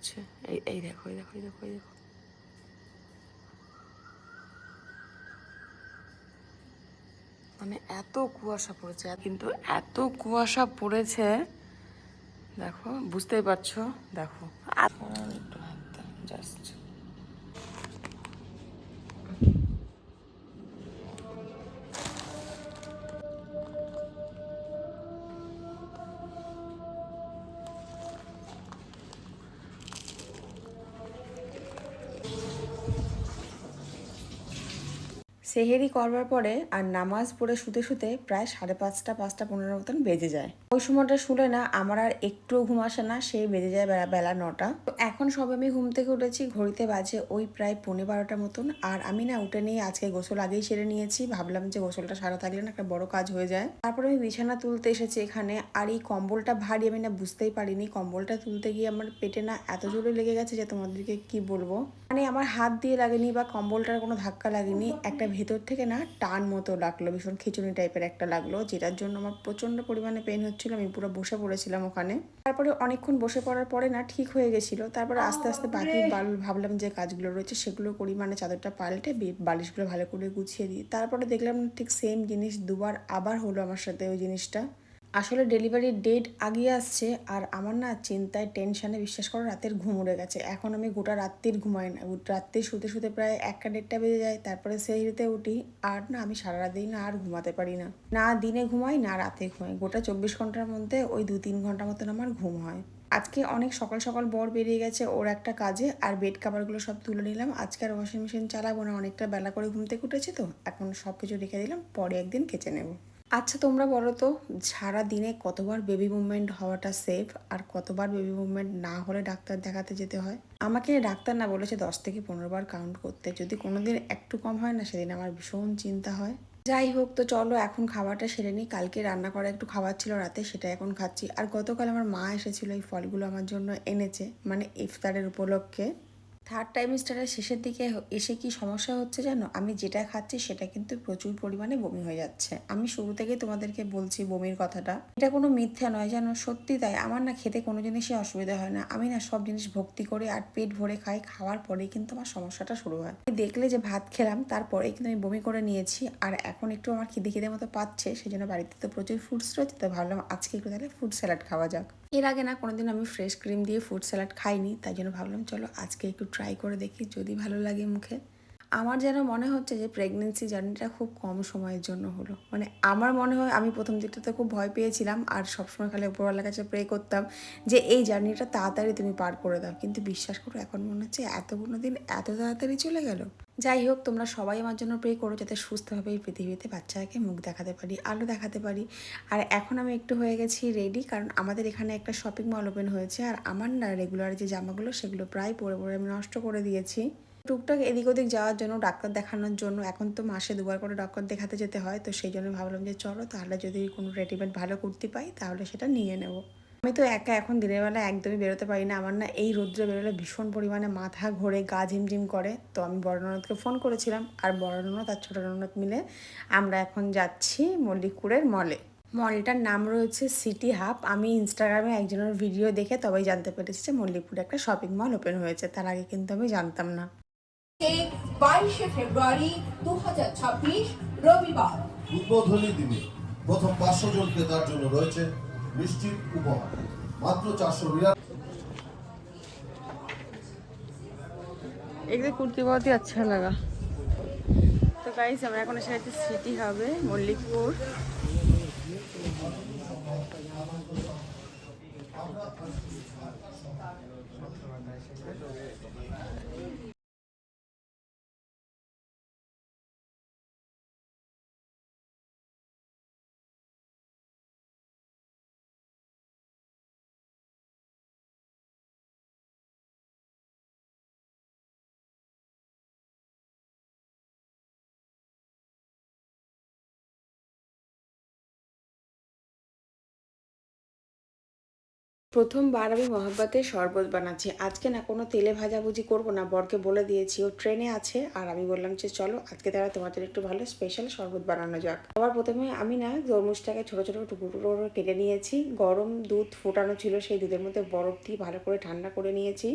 পড়ছে। এই দেখো, এই দেখো, এই দেখো, এই দেখো। মানে এত কুয়াশা পড়েছে, কিন্তু এত কুয়াশা পড়েছে দেখো, বুঝতেই পারছো। দেখো আর একটু হাতটা জাস্ট। সেহেরি করবার পরে আর নামাজ পড়ে শুতে শুতে প্রায় 5:30 5:15 মতন বেজে যায়। ওই সময়টা শুলে না আমার আর একটুও ঘুম আসে না, সেই বেজে যায় বেলা বেলা 9টা। তো এখন সবে আমি ঘুম থেকে উঠেছি, ঘড়িতে বাজে ওই প্রায় 11:15 মতন। আর আমি না উঠে নিয়ে আজকে গোসল আগেই সেরে নিয়েছি, ভাবলাম যে গোসলটা সারা থাকলে না একটা বড় কাজ হয়ে যায়। তারপরে আমি বিছানা তুলতে এসেছি এখানে, আর এই কম্বলটা ভারী, আমি না বুঝতেই পারিনি। কম্বলটা তুলতে গিয়ে আমার পেটে না এত জোরে লেগে গেছে যে তোমাদেরকে কি বলবো। মানে আমার হাত দিয়ে লাগেনি বা কম্বলটার কোনো ধাক্কা লাগেনি, একটা ভেতর থেকে না টান মতো লাগলো, ভীষণ খিচুনি টাইপের একটা লাগলো, যেটার জন্য আমার প্রচন্ড পরিমাণে পেন হচ্ছিল। আমি পুরো বসে পড়েছিলাম ওখানে। তারপরে অনেকক্ষণ বসে পড়ার পরে না ঠিক হয়ে গেছিল। তারপরে আস্তে আস্তে বাকি ভাবলাম যে কাজগুলো রয়েছে সেগুলো করি, মানে চাদরটা পাল্টে বালিশগুলো ভালো করে গুছিয়ে দিই। তারপরে দেখলাম ঠিক সেম জিনিস দুবার আবার হলো আমার সাথে ওই জিনিসটা। আসলে ডেলিভারির ডেট আগিয়ে আসছে, আর আমার না চিন্তায় টেনশানে বিশ্বাস করো রাতের ঘুম উড়ে গেছে। এখন আমি গোটা রাত্রির ঘুমাই না, রাত্রি শুতে শুতে প্রায় 1টা 1:30 বেজে যায়। তারপরে সেহরিতে উঠি, আর না আমি সারা রাত দিন আর ঘুমাতে পারি না, না দিনে ঘুমাই না রাতে ঘুমাই। গোটা 24 ঘন্টার মধ্যে ওই 2-3 ঘন্টা মতন আমার ঘুম হয়। আজকে অনেক সকাল সকাল বর বেরিয়ে গেছে ওর একটা কাজে, আর বেড কাভারগুলো সব তুলে নিলাম। আজকে আর ওয়াশিং মেশিন চালাবো না, অনেকটা বেলা করে ঘুম থেকে উঠেছি তো, এখন সব কিছু রেখে দিলাম, পরে একদিন কেচে নেবো। আচ্ছা তোমরা বলো তো, সারা দিনে কতবার বেবি মুভমেন্ট হওয়াটা সেফ, আর কতবার বেবি মুভমেন্ট না হলে ডাক্তার দেখাতে যেতে হয়? আমাকে ডাক্তার না বলেছে 10 থেকে 15 বার কাউন্ট করতে, যদি কোনোদিন একটু কম হয় না সেদিন আমার ভীষণ চিন্তা হয়। যাই হোক, তো চলো এখন খাবারটা সেরে নিই। কালকে রান্না করা একটু খাবার ছিল রাতে, সেটা এখন খাচ্ছি। আর গতকাল আমার মা এসেছিল, এই ফলগুলো আমার জন্য এনেছে, মানে ইফতারের উপলক্ষে। থার্ড টাইমিস্টারের শেষের দিকে এসে কি সমস্যা হচ্ছে জানো, আমি যেটা খাচ্ছি সেটা কিন্তু প্রচুর পরিমাণে বমি হয়ে যাচ্ছে। আমি শুরু থেকেই তোমাদেরকে বলছি বমির কথাটা, এটা কোনো মিথ্যা নয় জানো, সত্যি তাই। আমার না খেতে কোনো জিনিসই অসুবিধা হয় না, আমি না সব জিনিস ভক্তি করে আর পেট ভরে খাই। খাওয়ার পরেই কিন্তু আমার সমস্যাটা শুরু হয়। দেখলে যে ভাত খেলাম তারপরেই কিন্তু আমি বমি করে নিয়েছি, আর এখন একটু আমার খিদে খিদে মতো পাচ্ছে, সেই জন্য বাড়িতে তো প্রচুর ফ্রুটস রয়েছে, তো ভাবলাম আজকে একটু তাহলে ফ্রুট স্যালাড খাওয়া যাক। এর আগে না কোনোদিন আমি ফ্রেশ ক্রিম দিয়ে ফ্রুট স্যালাড খাইনি, তাই জন্য ভাবলাম চলো আজকে একটু ট্রাই করে দেখি, যদি ভালো লাগে মুখে। আমার যেন মনে হচ্ছে যে প্রেগনেন্সি জার্নিটা খুব কম সময়ের জন্য হলো। মানে আমার মনে হয় আমি প্রথম দিকটাতে খুব ভয় পেয়েছিলাম, আর সবসময় খালি উপরওয়ালার কাছে প্রে করতাম যে এই জার্নিটা তাড়াতাড়ি তুমি পার করে দাও, কিন্তু বিশ্বাস করো এখন মনে হচ্ছে এতগুলো দিন এত তাড়াতাড়ি চলে গেল। যাই হোক, তোমরা সবাই আমার জন্য প্রে করো যাতে সুস্থভাবে এই পৃথিবীতে বাচ্চাকে মুখ দেখাতে পারি, আলো দেখাতে পারি। আর এখন আমি একটু হয়ে গেছি রেডি, কারণ আমাদের এখানে একটা শপিং মল ওপেন হয়েছে, আর আমার না রেগুলার যে জামাগুলো সেগুলো প্রায় পরে পরে আমি নষ্ট করে দিয়েছি। টুকটাক এদিক ওদিক যাওয়ার জন্য, ডাক্তার দেখানোর জন্য, এখন তো মাসে 2বার করে ডাক্তার দেখাতে যেতে হয়, তো সেই জন্য ভাবলাম যে চলো তাহলে যদি কোনো রেডিমেড ভালো কুর্তি পাই তাহলে সেটা নিয়ে নেবো। আমি তো একা এখন দিনের বেলা একদমই বেরোতে পারি না, আমার না এই রৌদ্রে বেরোলে ভীষণ পরিমাণে মাথা ঘোরে, গা ঝিমঝিম করে। তো আমি বড় ননদকে ফোন করেছিলাম, আর বড় ননদ আর ছোটো ননদ মিলে আমরা এখন যাচ্ছি মল্লিকপুরের মলে। মলটার নাম রয়েছে সিটি হাব। আমি ইনস্টাগ্রামে একজনের ভিডিও দেখে তবেই জানতে পেরেছি যে মল্লিকপুরে একটা শপিং মল ওপেন হয়েছে, তার আগে কিন্তু আমি জানতাম না। 22শে ফেব্রুয়ারি 2026 রবিবার উদ্বোধনী দিনে প্রথম 500 জন ক্রেতার জন্য রয়েছে নিশ্চিত উপহার মাত্র 400। एक कुर्ती बहुत ही अच्छा लगा। तो गाइस আমরা এখন এসে গেছি সিটি হাবে মল্লিকপুর। প্রথমবার আমি মহাব্বতের শরবত বানাচ্ছি। আজকে না কোনো তেলে ভাজাভুজি করব না, বরকে বলে দিয়েছি, ও ট্রেনে আছে। আর আমি বললাম যে চলো আজকে তারা তোমাদের একটু ভালো স্পেশাল শরবত বানানো যাক। আবার প্রথমে আমি না তরমুজটাকে ছোট ছোট টুকরো টুকরো করে কেটে নিয়েছি। গরম দুধ ফোটানো ছিল, সেই দুধের মধ্যে বরফ দিয়ে ভালো করে ঠান্ডা করে নিয়েছি।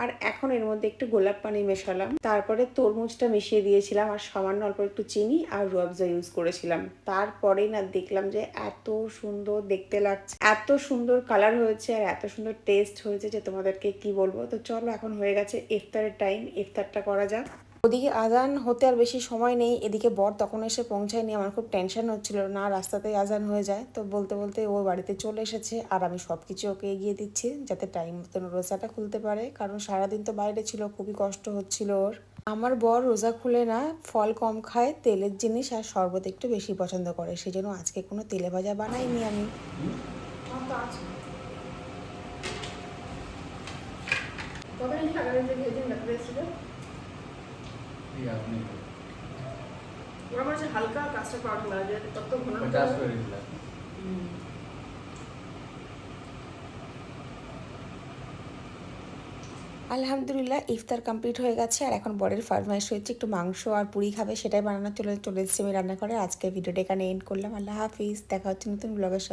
আর এখন এর মধ্যে একটু গোলাপ পানি মেশালাম, তারপরে তরমুজটা মিশিয়ে দিয়েছিলাম, আর সামান্য অল্প একটু চিনি আর রুয়াবজা ইউজ করেছিলাম। তারপরেই না দেখলাম যে এত সুন্দর দেখতে লাগছে, এত সুন্দর কালার হয়েছে আর এত সুন্দর টেস্ট হয়েছে যে তোমাদেরকে কি বলবো। তো চলো, এখন হয়ে গেছে ইফতারের টাইম, ইফতারটা করা যাক। ওদিকে আজান হতে আর বেশি সময় নেই, এদিকে বর তখন এসে পৌঁছায়নি। আমার খুব টেনশন হচ্ছিল না রাস্তাতেই আজান হয়ে যায়। তো বলতে বলতে ও বাড়িতে চলে এসেছে, আর আমি সব কিছু ওকে এগিয়ে দিচ্ছি যাতে টাইম মতন রোজাটা খুলতে পারে, কারণ সারাদিন তো বাইরে ছিল, খুবই কষ্ট হচ্ছিল ওর। আমার বর রোজা খুলে না ফল কম খায়, তেলের জিনিস আর শরবত একটু বেশি পছন্দ করে, সেই জন্য আজকে কোনো তেলে ভাজা বানাইনি আমি। আমার যে হালকা কাঁচা পাউডার লাগে তত ঘন আলহামদুলিল্লাহ ইফতার কমপ্লিট হয়ে গেছে। আর এখন বরের ফরমাইশ হয়েছে একটু মাংস আর পুরি খাবে, সেটাই বানানো চলে এসেছি আমি রান্না করে। আজকে ভিডিওটা এখানে এন্ড করলাম। আল্লাহ হাফিজ, দেখা হচ্ছে নতুন ব্লগের সাথে।